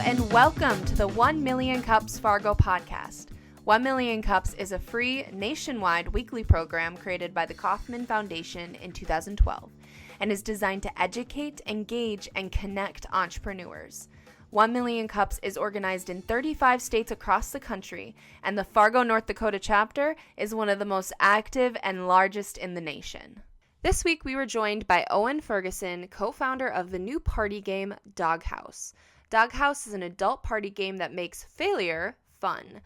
and welcome to the 1 Million Cups Fargo podcast. 1 Million Cups is a free, nationwide weekly program created by the Kauffman Foundation in 2012 and is designed to educate, engage, and connect entrepreneurs. 1 Million Cups is organized in 35 states across the country, and the Fargo, North Dakota chapter is one of the most active and largest in the nation. This week we were joined by Owyn Ferguson, co-founder of the new party game Doghouse. Doghouse is an adult party game that makes failure fun.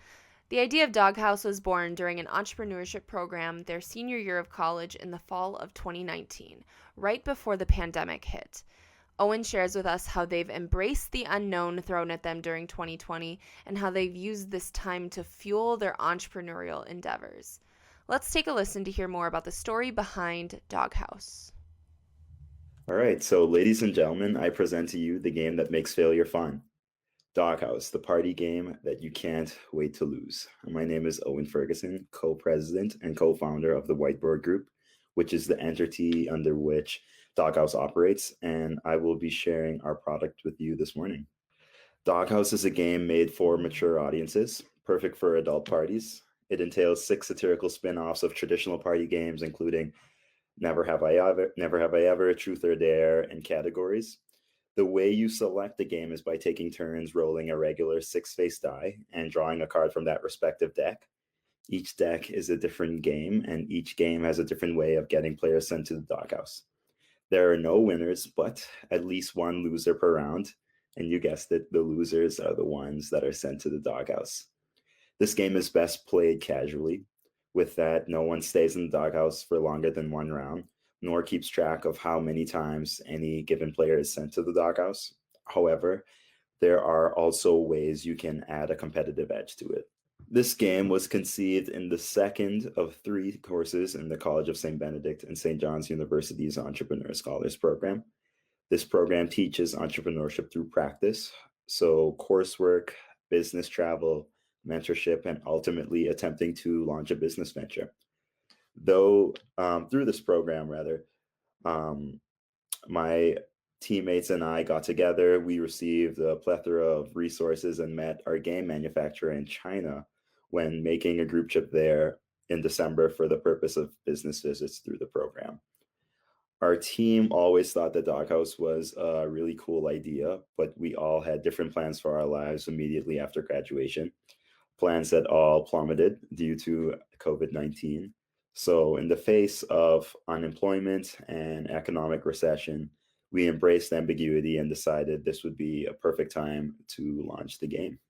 The idea of Doghouse was born during an entrepreneurship program their senior year of college in the fall of 2019, right before the pandemic hit. Owyn shares with us how they've embraced the unknown thrown at them during 2020 and how they've used this time to fuel their entrepreneurial endeavors. Let's take a listen to hear more about the story behind Doghouse. All right, so ladies and gentlemen, I present to you the game that makes failure fun. Doghouse, the party game that you can't wait to lose. My name is Owyn Ferguson, co-president and co-founder of the Whiteboard Group, which is the entity under which Doghouse operates, and I will be sharing our product with you this morning. Doghouse is a game made for mature audiences, perfect for adult parties. It entails 6 satirical spin-offs of traditional party games, including Never Have I Ever, Truth or Dare, and categories. The way you select the game is by taking turns rolling a regular 6-face die and drawing a card from that respective deck. Each deck is a different game, and each game has a different way of getting players sent to the doghouse. There are no winners, but at least one loser per round, and you guessed it, the losers are the ones that are sent to the doghouse. This game is best played casually. With that, no one stays in the doghouse for longer than one round, nor keeps track of how many times any given player is sent to the doghouse. However, there are also ways you can add a competitive edge to it. This game was conceived in the second of 3 courses in the College of St. Benedict and St. John's University's Entrepreneur Scholars Program. This program teaches entrepreneurship through practice, so coursework, business travel, mentorship, and ultimately attempting to launch a business venture. Through this program, my teammates and I got together. We received a plethora of resources and met our game manufacturer in China when making a group trip there in December for the purpose of business visits through the program. Our team always thought that Doghouse was a really cool idea, but we all had different plans for our lives immediately after graduation. Plans that all plummeted due to COVID-19. So in the face of unemployment and economic recession, we embraced ambiguity and decided this would be a perfect time to launch the game.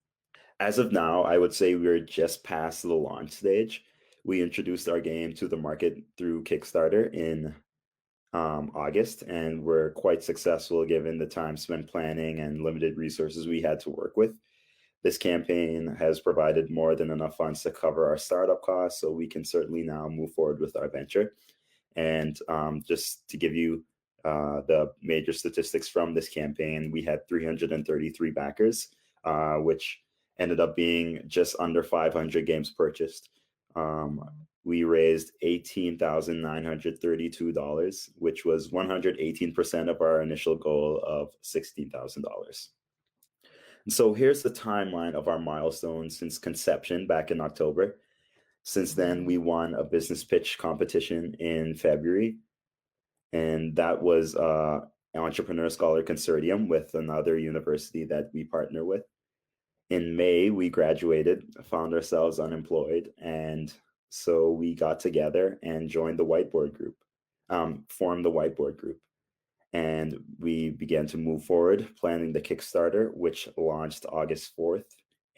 As of now, I would say we're just past the launch stage. We introduced our game to the market through Kickstarter in August, and we're quite successful given the time spent planning and limited resources we had to work with. This campaign has provided more than enough funds to cover our startup costs, so we can certainly now move forward with our venture. And just to give you the major statistics from this campaign, we had 333 backers, which ended up being just under 500 games purchased. We raised $18,932, which was 118% of our initial goal of $16,000. So here's the timeline of our milestones since conception back in October. Since then, we won a business pitch competition in February, and that was an Entrepreneur Scholar Consortium with another university that we partner with. In May, we graduated, found ourselves unemployed, and so we got together and joined the Whiteboard Group, formed the Whiteboard Group. And we began to move forward, planning the Kickstarter, which launched August 4th,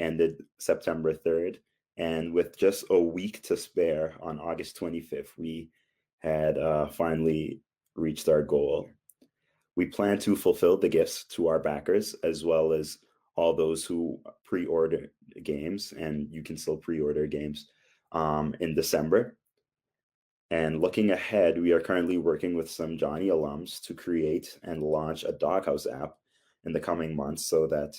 ended September 3rd. And with just a week to spare on August 25th, we had finally reached our goal. We plan to fulfill the gifts to our backers, as well as all those who pre-order games, and you can still pre-order games in December. And looking ahead, we are currently working with some Johnny alums to create and launch a Doghouse app in the coming months. So that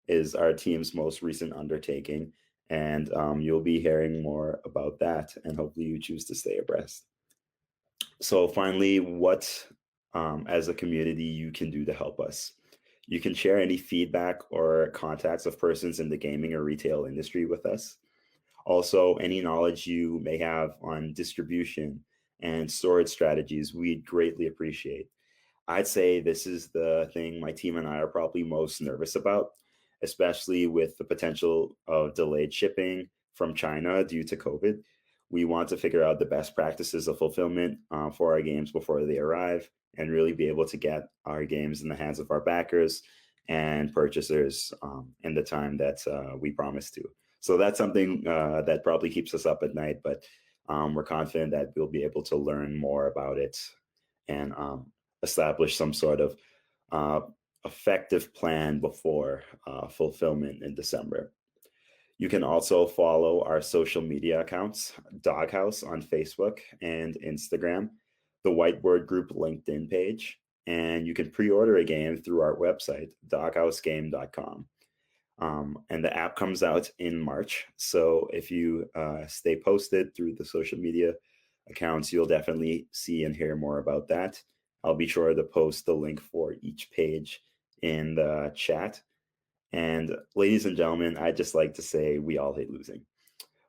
is our team's most recent undertaking. And you'll be hearing more about that. And hopefully you choose to stay abreast. So finally, what as a community you can do to help us? You can share any feedback or contacts of persons in the gaming or retail industry with us. Also, any knowledge you may have on distribution and storage strategies, we'd greatly appreciate. I'd say this is the thing my team and I are probably most nervous about, especially with the potential of delayed shipping from China due to COVID. We want to figure out the best practices of fulfillment for our games before they arrive and really be able to get our games in the hands of our backers and purchasers in the time that we promised to. So that's something that probably keeps us up at night, but we're confident that we'll be able to learn more about it and establish some sort of uh, effective plan before fulfillment in December. You can also follow our social media accounts, Doghouse on Facebook and Instagram, the Whiteboard Group LinkedIn page, and you can pre-order a game through our website, doghousegame.com. And the app comes out in March. So if you stay posted through the social media accounts, you'll definitely see and hear more about that. I'll be sure to post the link for each page in the chat. And ladies and gentlemen, I'd just like to say we all hate losing.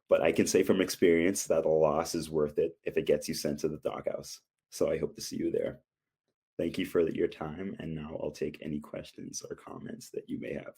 But I can say from experience that a loss is worth it if it gets you sent to the doghouse. So I hope to see you there. Thank you for your time. And now I'll take any questions or comments that you may have.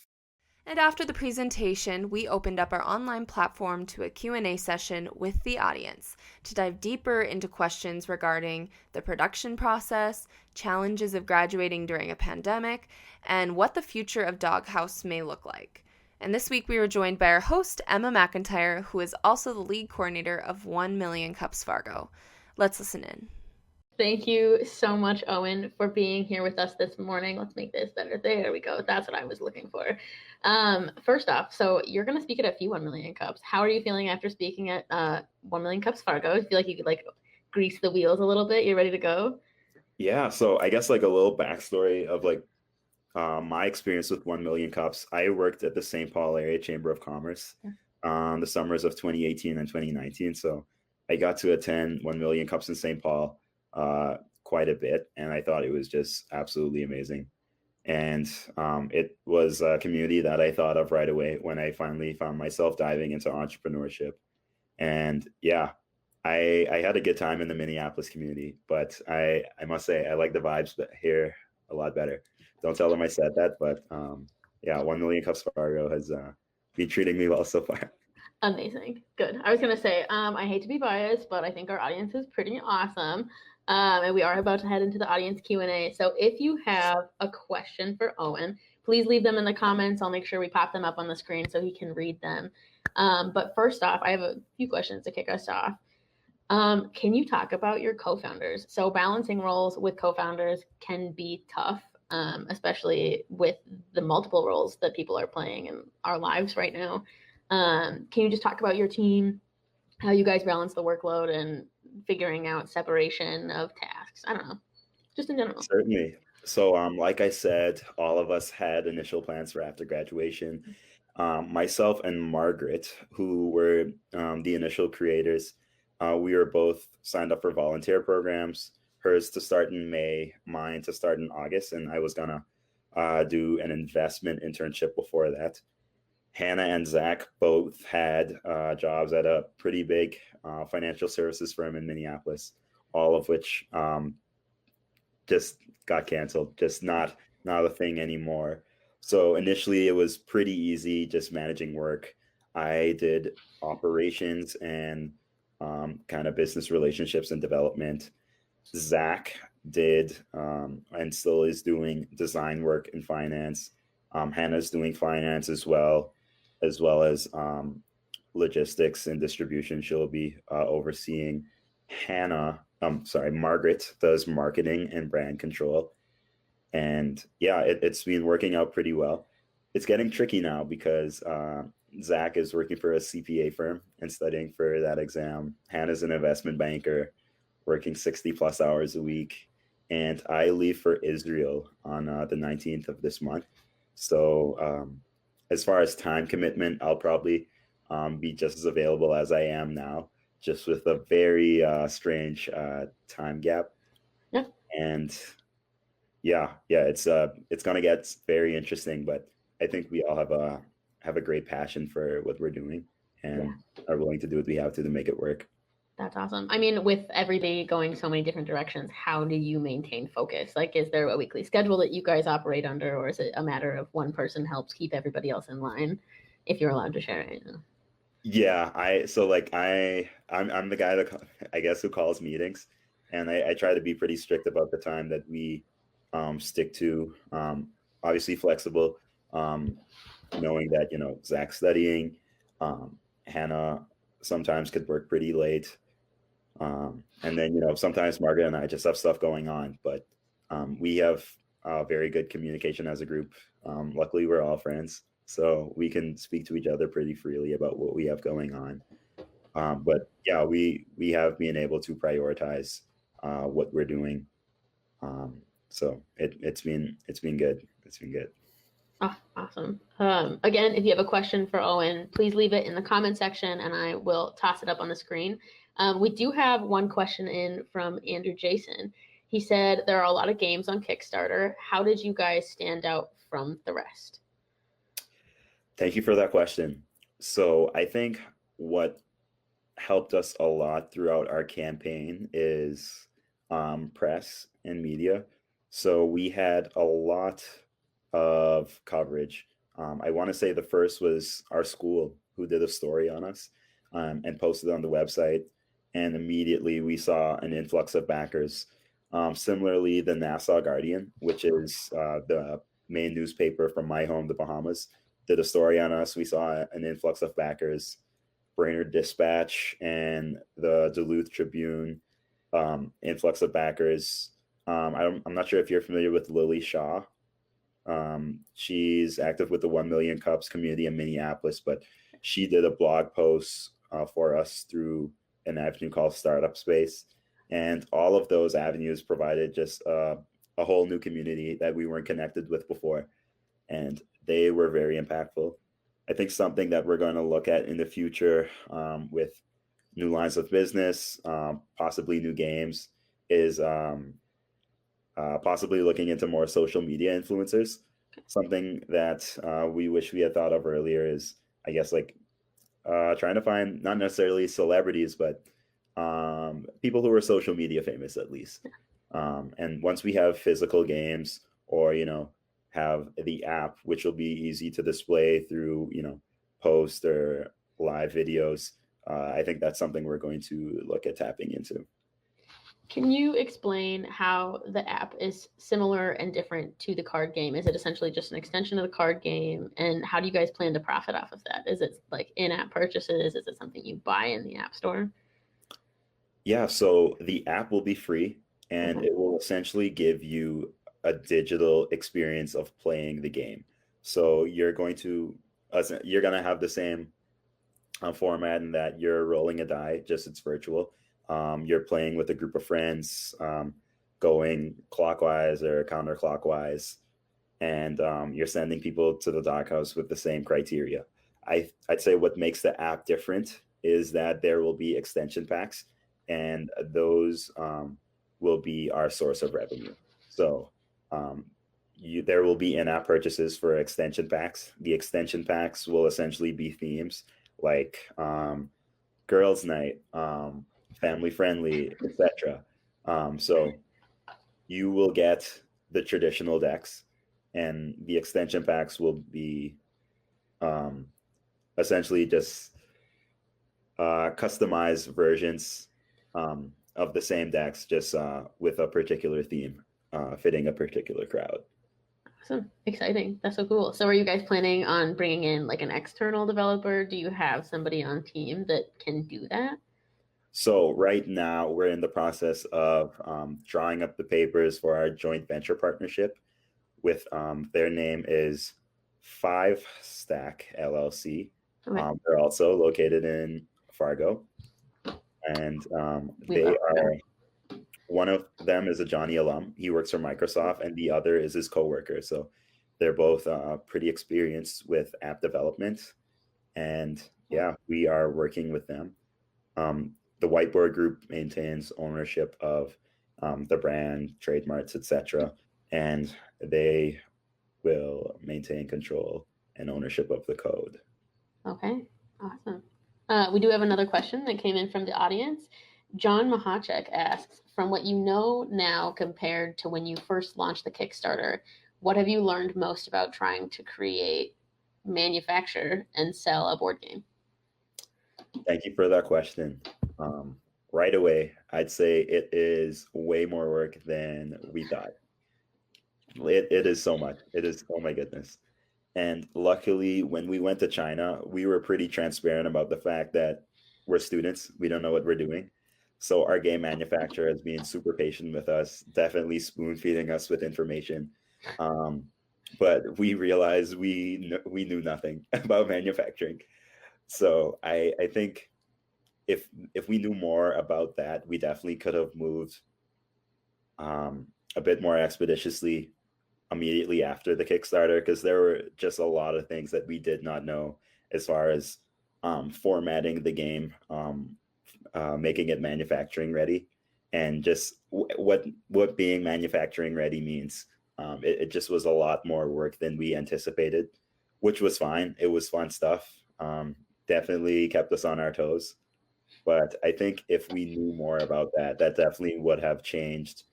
And after the presentation, we opened up our online platform to a Q&A session with the audience to dive deeper into questions regarding the production process, challenges of graduating during a pandemic, and what the future of Doghouse may look like. And this week we were joined by our host, Emma McIntyre, who is also the lead coordinator of 1 Million Cups Fargo. Let's listen in. Thank you so much, Owyn, for being here with us this morning. Let's make this better. There we go. That's what I was looking for. First off, so you're going to speak at a few 1 Million Cups. How are you feeling after speaking at 1 Million Cups Fargo? Do you feel like you could grease the wheels a little bit? You're ready to go? Yeah, so I guess a little backstory of my experience with 1 Million Cups. I worked at the St. Paul Area Chamber of Commerce the summers of 2018 and 2019. So I got to attend 1 Million Cups in St. Paul quite a bit, and I thought it was just absolutely amazing. And it was a community that I thought of right away when I finally found myself diving into entrepreneurship. And yeah, I had a good time in the Minneapolis community, but I must say I like the vibes here a lot better. Don't tell them I said that, but yeah, 1 Million Cups Fargo has been treating me well so far. Amazing. Good. I was going to say, I hate to be biased, but I think our audience is pretty awesome. And we are about to head into the audience Q&A. So if you have a question for Owyn, please leave them in the comments. I'll make sure we pop them up on the screen so he can read them. But first off, I have a few questions to kick us off. Can you talk about your co-founders? So balancing roles with co-founders can be tough, especially with the multiple roles that people are playing in our lives right now. Can you just talk about your team, how you guys balance the workload and figuring out separation of tasks? I don't know, just in general. Certainly. So like I said, all of us had initial plans for after graduation. Myself and Margaret, who were the initial creators, we were both signed up for volunteer programs, hers to start in May, mine to start in August, and I was gonna do an investment internship before that. Hannah and Zach both had jobs at a pretty big financial services firm in Minneapolis, all of which just got canceled, just not a thing anymore. So initially it was pretty easy just managing work. I did operations and kind of business relationships and development. Zach did and still is doing design work in finance. Hannah's doing finance as well as logistics and distribution. She'll be overseeing. Margaret does marketing and brand control. And yeah, it's been working out pretty well. It's getting tricky now because Zach is working for a CPA firm and studying for that exam. Hannah's an investment banker working 60 plus hours a week. And I leave for Israel on the 19th of this month. So as far as time commitment, I'll probably be just as available as I am now, just with a very strange time gap. Yeah. And Yeah, it's gonna get very interesting, but I think we all have a great passion for what we're doing Yeah. and are willing to do what we have to make it work. That's awesome. I mean, with every day going so many different directions, how do you maintain focus? Like, is there a weekly schedule that you guys operate under, or is it a matter of one person helps keep everybody else in line, if you're allowed to share it? Yeah, I'm the guy that I guess who calls meetings, and I try to be pretty strict about the time that we stick to. Obviously flexible, knowing that Zach's studying, Hannah sometimes could work pretty late, and then sometimes Margaret and I just have stuff going on, but we have very good communication as a group. Luckily, we're all friends, so we can speak to each other pretty freely about what we have going on. But yeah, we have been able to prioritize what we're doing. So it's been good. It's been good. Oh, awesome. Again, if you have a question for Owyn, please leave it in the comment section and I will toss it up on the screen. We do have one question in from Andrew Jason. He said, there are a lot of games on Kickstarter. How did you guys stand out from the rest? Thank you for that question. So I think what helped us a lot throughout our campaign is press and media. So we had a lot of coverage. I want to say the first was our school, who did a story on us and posted on the website. And immediately we saw an influx of backers. Similarly, the Nassau Guardian, which is the main newspaper from my home, the Bahamas, did a story on us. We saw an influx of backers. Brainerd Dispatch and the Duluth Tribune, influx of backers. I'm not sure if you're familiar with Lily Shaw. She's active with the 1 Million Cups community in Minneapolis, but she did a blog post for us through an avenue called Startup Space. And all of those avenues provided just a whole new community that we weren't connected with before. And they were very impactful. I think something that we're going to look at in the future with new lines of business, possibly new games, is possibly looking into more social media influencers. Something that we wish we had thought of earlier is, I guess, like trying to find not necessarily celebrities, but people who are social media famous at least. And once we have physical games or, have the app, which will be easy to display through, post or live videos, I think that's something we're going to look at tapping into. Can you explain how the app is similar and different to the card game? Is it essentially just an extension of the card game? And how do you guys plan to profit off of that? Is it like in-app purchases? Is it something you buy in the App Store? Yeah, so the app will be free and it will essentially give you a digital experience of playing the game. So you're going to have the same format in that you're rolling a die, just it's virtual. You're playing with a group of friends, going clockwise or counterclockwise, and you're sending people to the Doghouse with the same criteria. I'd say what makes the app different is that there will be extension packs, and those will be our source of revenue. So there will be in-app purchases for extension packs. The extension packs will essentially be themes like girls' night, family friendly, etc. So you will get the traditional decks, and the extension packs will be essentially just customized versions of the same decks, just with a particular theme, fitting a particular crowd. Awesome. Exciting. That's so cool. So are you guys planning on bringing in like an external developer? Do you have somebody on team that can do that? So right now we're in the process of drawing up the papers for our joint venture partnership with their name is 5 Stack LLC. Okay. They're also located in Fargo, and they are. One of them is a Johnny alum. He works for Microsoft, and the other is his coworker. So they're both pretty experienced with app development, and yeah, we are working with them. The Whiteboard Group maintains ownership of the brand, trademarks, etc. and they will maintain control and ownership of the code. Okay, awesome. We do have another question that came in from the audience. John Mahachek asks, from what you know now compared to when you first launched the Kickstarter, what have you learned most about trying to create, manufacture, and sell a board game? Thank you for that question. Right away, I'd say it is way more work than we thought. It is so much. It is, oh my goodness. And luckily, when we went to China, we were pretty transparent about the fact that we're students. We don't know what we're doing. So our game manufacturer has been super patient with us, definitely spoon feeding us with information. But we realized we knew nothing about manufacturing. So I think if we knew more about that, we definitely could have moved a bit more expeditiously immediately after the Kickstarter, because there were just a lot of things that we did not know as far as formatting the game, making it manufacturing ready, and just what being manufacturing ready means. It just was a lot more work than we anticipated, which was fine. It was fun stuff. Definitely kept us on our toes. But I think if we knew more about that, that definitely would have changed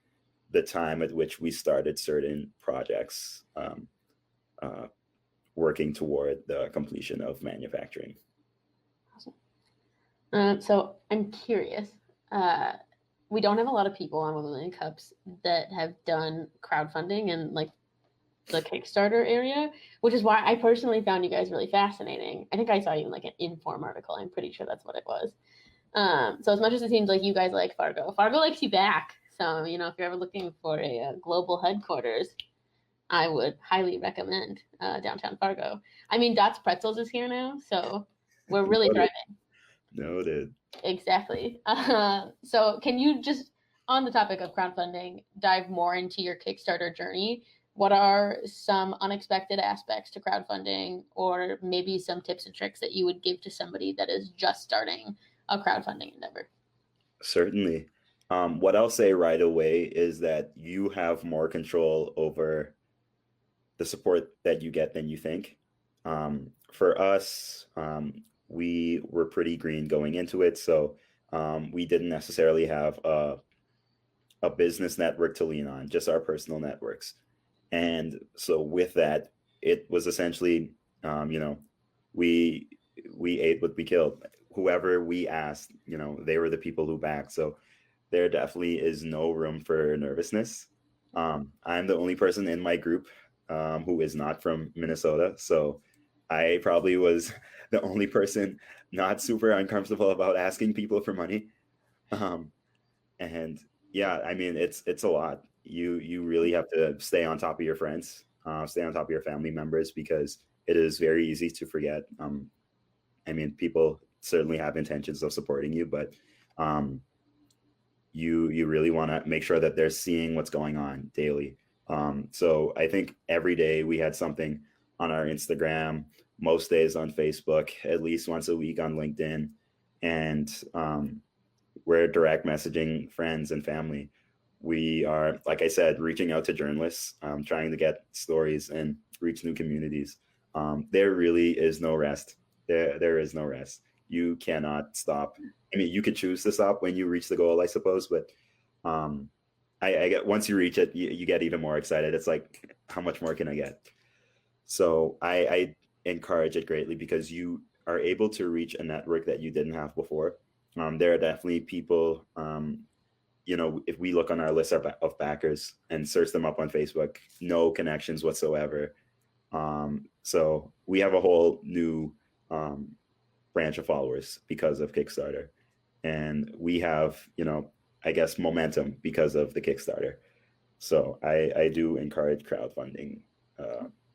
the time at which we started certain projects, working toward the completion of manufacturing. Awesome. So I'm curious. We don't have a lot of people on 1 Million Cups that have done crowdfunding and like the Kickstarter area, which is why I personally found you guys really fascinating. I think I saw you in like an Inform article. I'm pretty sure that's what it was. So as much as it seems like you guys like Fargo likes you back. So, if you're ever looking for a global headquarters, I would highly recommend downtown Fargo. I mean, Dots Pretzels is here now, so we're really thriving. Noted. Exactly. So can you just, on the topic of crowdfunding, dive more into your Kickstarter journey? What are some unexpected aspects to crowdfunding, or maybe some tips and tricks that you would give to somebody that is just starting a crowdfunding endeavor? Certainly. What I'll say right away is that you have more control over the support that you get than you think. For us, we were pretty green going into it, so we didn't necessarily have a business network to lean on, just our personal networks. And so with that, it was essentially, we ate what we killed. Whoever we asked, they were the people who backed. So there definitely is no room for nervousness. I'm the only person in my group who is not from Minnesota. So I probably was the only person not super uncomfortable about asking people for money. And yeah, I mean, it's a lot. You really have to stay on top of your friends, stay on top of your family members, because it is very easy to forget. I mean, people certainly have intentions of supporting you, but you really want to make sure that they're seeing what's going on daily. So I think every day we had something on our Instagram, most days on Facebook, at least once a week on LinkedIn, and we're direct messaging friends and family. We are, like I said, reaching out to journalists, trying to get stories and reach new communities. There really is no rest. There is no rest. You cannot stop. I mean, you could choose to stop when you reach the goal, I suppose, but I get, once you reach it, you get even more excited. It's like, how much more can I get? So I encourage it greatly, because you are able to reach a network that you didn't have before. There are definitely people, if we look on our list of backers and search them up on Facebook, no connections whatsoever. So we have a whole new branch of followers because of Kickstarter. And we have, I guess, momentum because of the Kickstarter. So I do encourage crowdfunding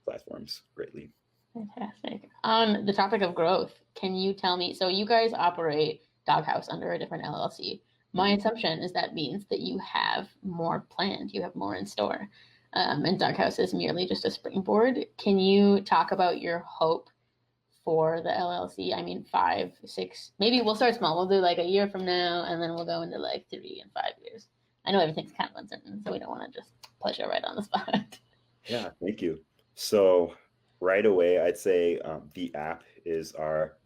platforms greatly. Fantastic. On the topic of growth, can you tell me, so you guys operate Doghouse under a different LLC. My assumption is that means that you have more planned, you have more in store. And Doghouse is merely just a springboard. Can you talk about your hope for the LLC? I mean, 5, 6, maybe we'll start small. We'll do like a year from now, and then we'll go into like 3 and 5 years. I know everything's kind of uncertain, so we don't want to just put you right on the spot. Yeah, thank you. So right away, I'd say the app is our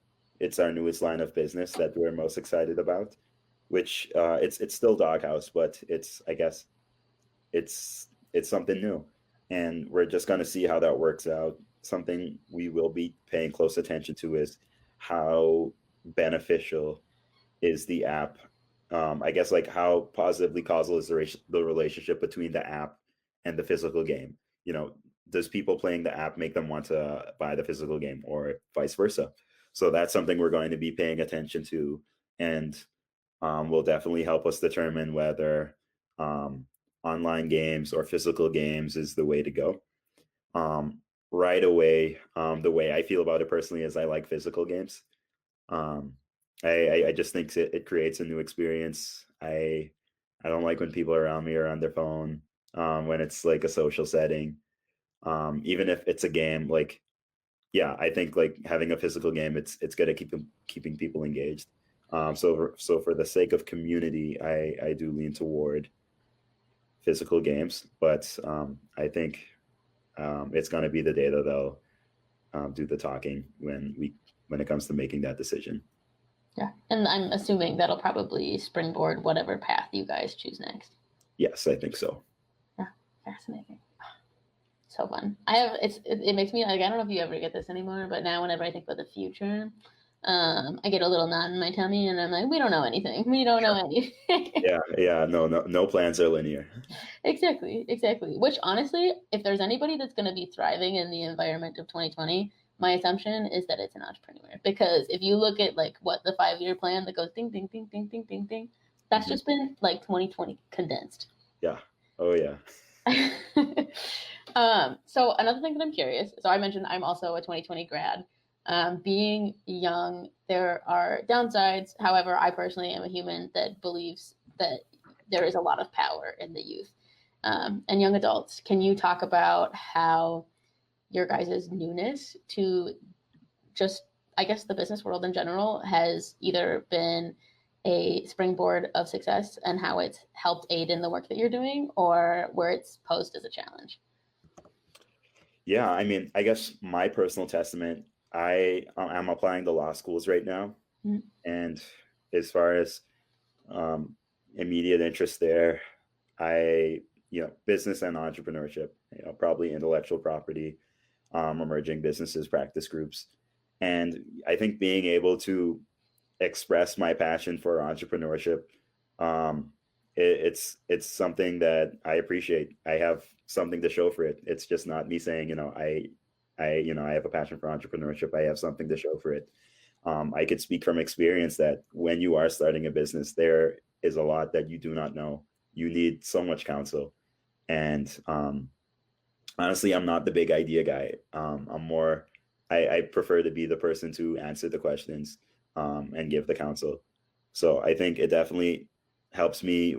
newest line of business that we're most excited about, which it's still Doghouse, but I guess it's something new, and we're just going to see how that works out. Something we will be paying close attention to is how beneficial is the app. I guess like how positively causal is the relationship between the app and the physical game. Does people playing the app make them want to buy the physical game, or vice versa? So that's something we're going to be paying attention to, and will definitely help us determine whether online games or physical games is the way to go. Right away, the way I feel about it personally is I like physical games. I just think it creates a new experience. I don't like when people around me are on their phone, when it's like a social setting. Even if it's a game, like, yeah, I think like having a physical game, it's good at keeping people engaged. So for the sake of community, I do lean toward physical games, but I think it's going to be the data they'll do the talking when it comes to making that decision. Yeah, and I'm assuming that'll probably springboard whatever path you guys choose next. Yes, I think so. Yeah, fascinating. So fun. It makes me like, I don't know if you ever get this anymore, but now whenever I think about the future, I get a little knot in my tummy, and I'm like, we don't know anything. We don't know anything. Yeah. No plans are linear. Exactly. Which honestly, if there's anybody that's going to be thriving in the environment of 2020, my assumption is that it's an entrepreneur. Because if you look at like what the 5-year plan that goes ding, ding, ding, ding, ding, ding, ding, that's just been like 2020 condensed. Yeah. Oh yeah. So another thing that I'm curious, so I mentioned I'm also a 2020 grad. Being young, there are downsides. However, I personally am a human that believes that there is a lot of power in the youth and young adults. Can you talk about how your guys' newness to just, I guess, the business world in general has either been a springboard of success and how it's helped aid in the work that you're doing, or where it's posed as a challenge? Yeah, I mean, I guess my personal testament, I'm applying to law schools right now. Mm-hmm. And as far as immediate interest there, business and entrepreneurship, probably intellectual property, emerging businesses, practice groups. And I think being able to express my passion for entrepreneurship, it's something that I appreciate. I have something to show for it. It's just not me saying, I have a passion for entrepreneurship. I have something to show for it. I could speak from experience that when you are starting a business, there is a lot that you do not know. You need so much counsel. And honestly, I'm not the big idea guy. I prefer to be the person to answer the questions and give the counsel. So I think it definitely helps me.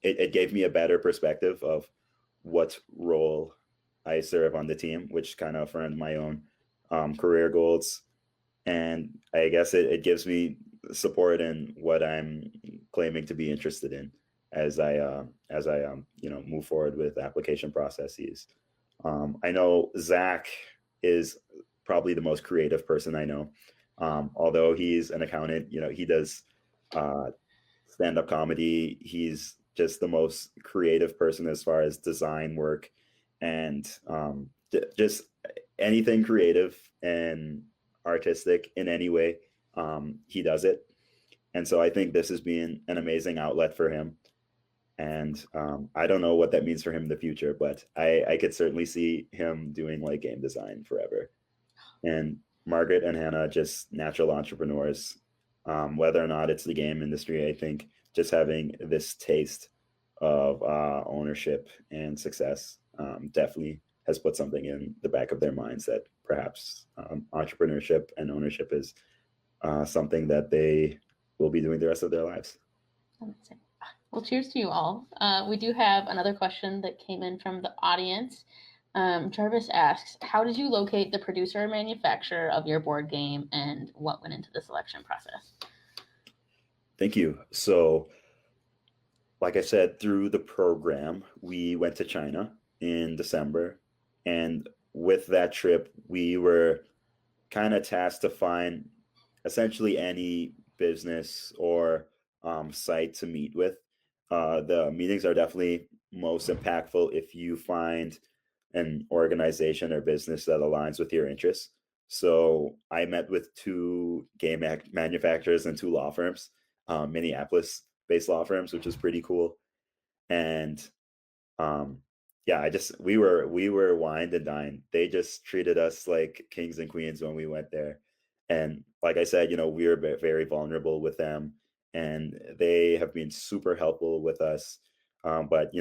It gave me a better perspective of what role I serve on the team, which kind of affirmed my own career goals. And I guess it gives me support in what I'm claiming to be interested in as I move forward with application processes. I know Zach is probably the most creative person I know. Although he's an accountant, he does stand-up comedy. He's just the most creative person as far as design work and just anything creative and artistic in any way. He does it. And so I think this has been an amazing outlet for him. And I don't know what that means for him in the future, but I could certainly see him doing like game design forever. And Margaret and Hannah, just natural entrepreneurs. Whether or not it's the game industry, I think just having this taste of ownership and success definitely has put something in the back of their minds that perhaps entrepreneurship and ownership is something that they will be doing the rest of their lives. Amazing. Well, cheers to you all. We do have another question that came in from the audience. Jarvis asks, how did you locate the producer or manufacturer of your board game, and what went into the selection process? Thank you. So like I said, through the program, we went to China in December. And with that trip, we were kind of tasked to find essentially any business or site to meet with. The meetings are definitely most impactful if you find an organization or business that aligns with your interests. So I met with two game manufacturers and two law firms, Minneapolis-based law firms, which is pretty cool. And um, yeah, we were wined and dined. They just treated us like kings and queens when we went there. And like I said, we were very vulnerable with them, and they have been super helpful with us. But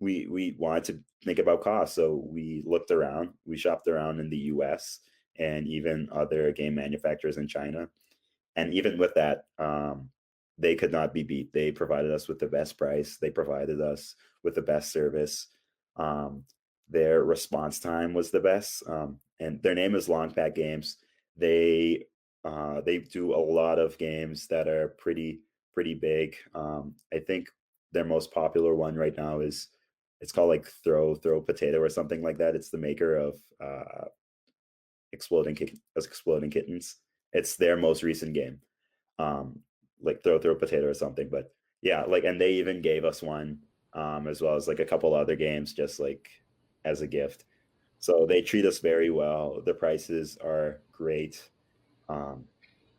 we wanted to think about cost, so we looked around, we shopped around in the U.S. and even other game manufacturers in China. And even with that, they could not be beat. They provided us with the best price. They provided us with the best service. Their response time was the best. And their name is Longpack Games. They do a lot of games that are pretty big. I think their most popular one right now it's called like Throw Potato or something like that. It's the maker of Exploding Kittens. It's their most recent game, like Throw Potato or something. But yeah, like, and they even gave us one, as well as like a couple other games, just like as a gift. So they treat us very well. The prices are great.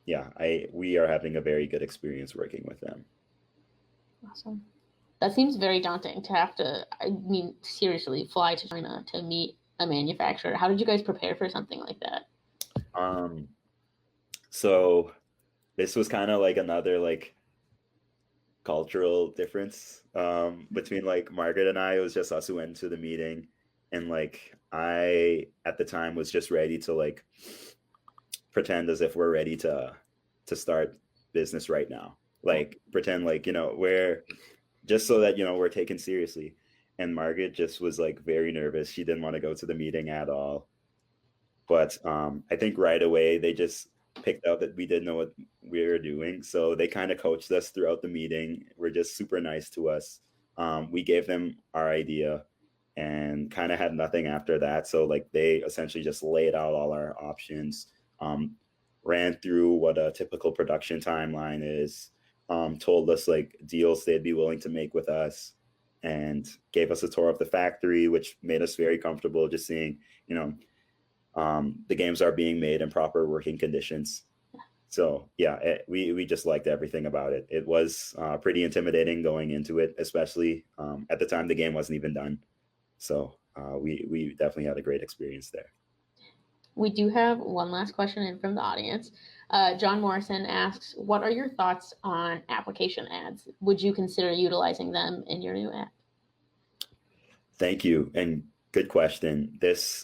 Yeah, we are having a very good experience working with them. Awesome. That seems very daunting to have to, I mean, seriously, fly to China to meet a manufacturer. How did you guys prepare for something like that? So this was kind of like another like cultural difference between like Margaret and I. It was just us who went to the meeting, and like I at the time was just ready to like pretend as if we're ready to start business right now. Like pretend like we're just so that we're taken seriously. And Margaret just was like very nervous. She didn't want to go to the meeting at all. But I think right away they just picked out that we didn't know what we were doing. So they kind of coached us throughout the meeting. Were just super nice to us. We gave them our idea and kind of had nothing after that. So like they essentially just laid out all our options, ran through what a typical production timeline is, told us like deals they'd be willing to make with us, and gave us a tour of the factory, which made us very comfortable just seeing, the games are being made in proper working conditions. So yeah, we just liked everything about it. It was pretty intimidating going into it, especially at the time the game wasn't even done. So we definitely had a great experience there. We do have one last question in from the audience. John Morrison asks, what are your thoughts on application ads? Would you consider utilizing them in your new app? Thank you. And good question. This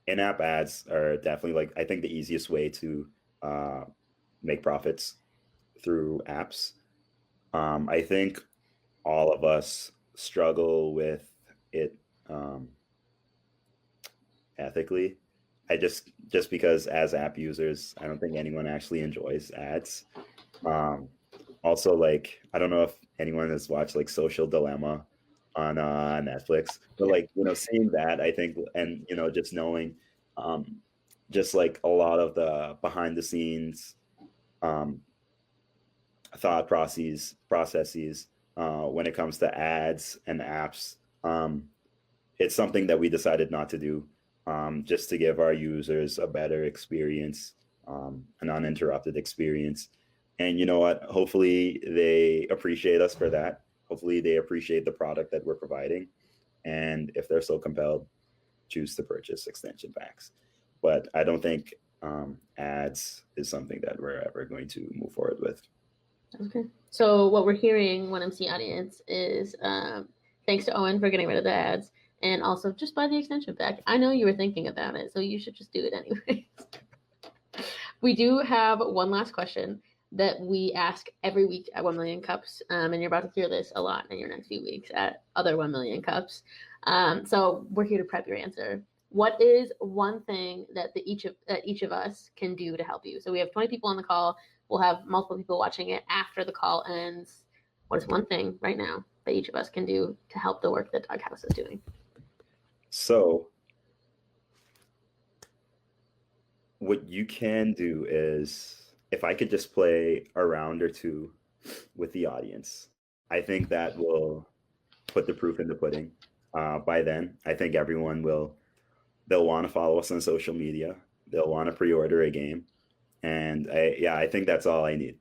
in-app ads are definitely like, I think the easiest way to make profits through apps. I think all of us struggle with it ethically. I just because as app users, I don't think anyone actually enjoys ads. Also, like, I don't know if anyone has watched like Social Dilemma on Netflix, but like, seeing that, I think, and just knowing just like a lot of the behind the scenes thought processes when it comes to ads and apps, it's something that we decided not to do, just to give our users a better experience, an uninterrupted experience. And you know what? Hopefully they appreciate us for that. Hopefully they appreciate the product that we're providing. And if they're so compelled, choose to purchase extension packs. But I don't think ads is something that we're ever going to move forward with. Okay. So what we're hearing, 1MC audience, is thanks to Owyn for getting rid of the ads, and also just buy the extension pack. I know you were thinking about it, so you should just do it anyways. We do have one last question that we ask every week at 1 Million Cups, and you're about to hear this a lot in your next few weeks at other 1 Million Cups. So we're here to prep your answer. What is one thing that each of us can do to help you? So we have 20 people on the call. We'll have multiple people watching it after the call ends. what is one thing right now that each of us can do to help the work that Doghouse is doing? So what you can do is, if I could just play a round or two with the audience, I think that will put the proof in the pudding. By then, I think everyone they'll want to follow us on social media. They'll want to pre-order a game. And I think that's all I need.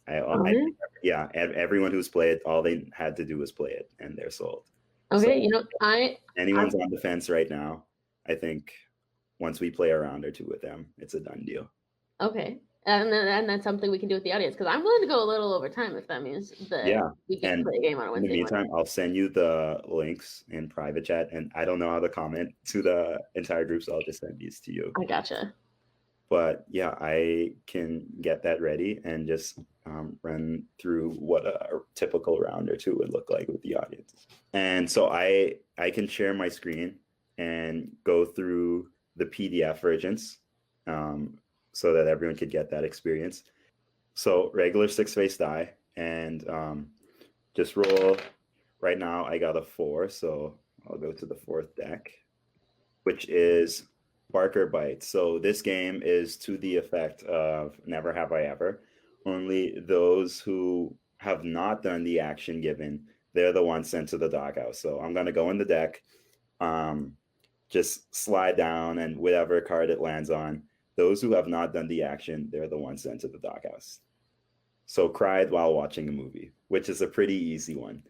Everyone who's played, all they had to do was play it, and they're sold. Okay, So anyone's on the fence right now, I think once we play a round or two with them, it's a done deal. Okay, and that's something we can do with the audience, because I'm willing to go a little over time if that means that we can play a game on a Wednesday. In the meantime, I'll send you the links in private chat, and I don't know how to comment to the entire group, so I'll just send these to you. I gotcha. But yeah, I can get that ready and just run through what a typical round or two would look like with the audience. And so I can share my screen and go through the PDF versions so that everyone could get that experience. So regular 6-face die, and just roll. Right now I got a 4, so I'll go to the 4th deck, which is Bark or Bite. So this game is to the effect of Never Have I Ever. Only those who have not done the action given, they're the ones sent to the Doghouse. So I'm going to go in the deck, just slide down, and whatever card it lands on, those who have not done the action, they're the ones sent to the Doghouse. So cried while watching a movie, which is a pretty easy one.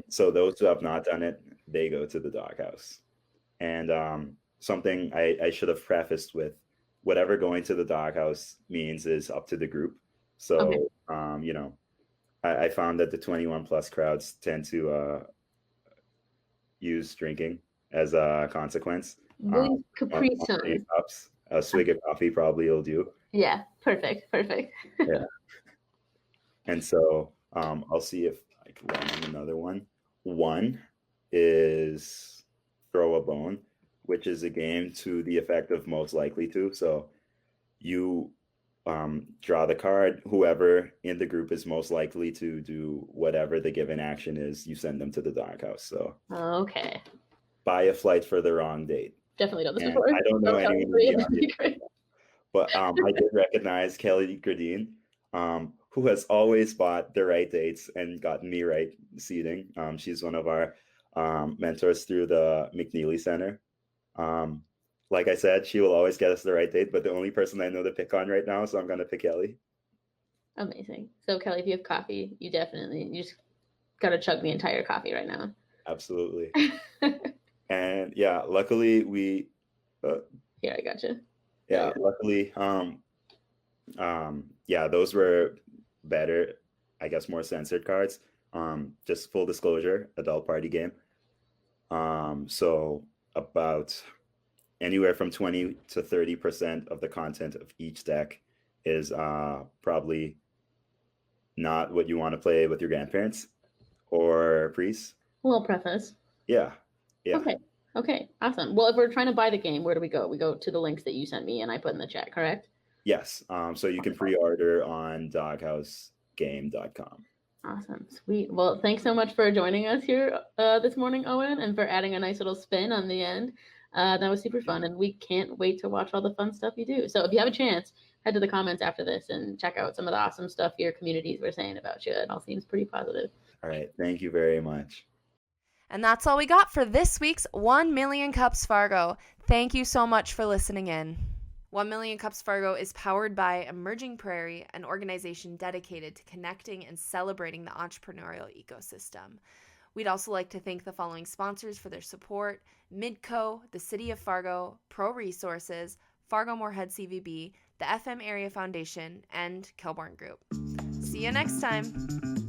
So those who have not done it, they go to the Doghouse. And something I should have prefaced with, whatever going to the Doghouse means is up to the group. So, okay. I found that the 21 plus crowds tend to use drinking as a consequence. Capri Sun. A swig of coffee probably will do. Yeah, perfect. Yeah. And so I'll see if I can run another one. One is Throw a Bone, which is a game to the effect of most likely to. So you draw the card. Whoever in the group is most likely to do whatever the given action is, you send them to the Doghouse. So okay. Buy a flight for the wrong date. Definitely done this before. I don't know anyone, but I did recognize Kelly Gradine, who has always bought the right dates and gotten me right seating. She's one of our mentors through the McNeely Center. Like I said, she will always get us the right date, but the only person I know to pick on right now, so I'm going to pick Kelly. Amazing. So Kelly, if you have coffee, you just got to chug the entire coffee right now. Absolutely. And yeah, luckily we here, I gotcha. Yeah, luckily those were better, I guess, more censored cards. Just full disclosure, adult party game. So about anywhere from 20 to 30% of the content of each deck is probably not what you want to play with your grandparents or priests. Well, preface. Yeah. Okay, awesome. Well, if we're trying to buy the game, where do we go? We go to the links that you sent me and I put in the chat, correct? Yes. So you can pre-order on doghousegame.com. Awesome. Sweet. Well, thanks so much for joining us here this morning, Owyn, and for adding a nice little spin on the end. That was super fun, and we can't wait to watch all the fun stuff you do. So if you have a chance, head to the comments after this and check out some of the awesome stuff your communities were saying about you. It all seems pretty positive. All right. Thank you very much. And that's all we got for this week's 1 Million Cups Fargo. Thank you so much for listening in. 1 Million Cups Fargo is powered by Emerging Prairie, an organization dedicated to connecting and celebrating the entrepreneurial ecosystem. We'd also like to thank the following sponsors for their support: Midco, the City of Fargo, Pro Resources, Fargo Moorhead CVB, the FM Area Foundation, and Kilbourne Group. See you next time.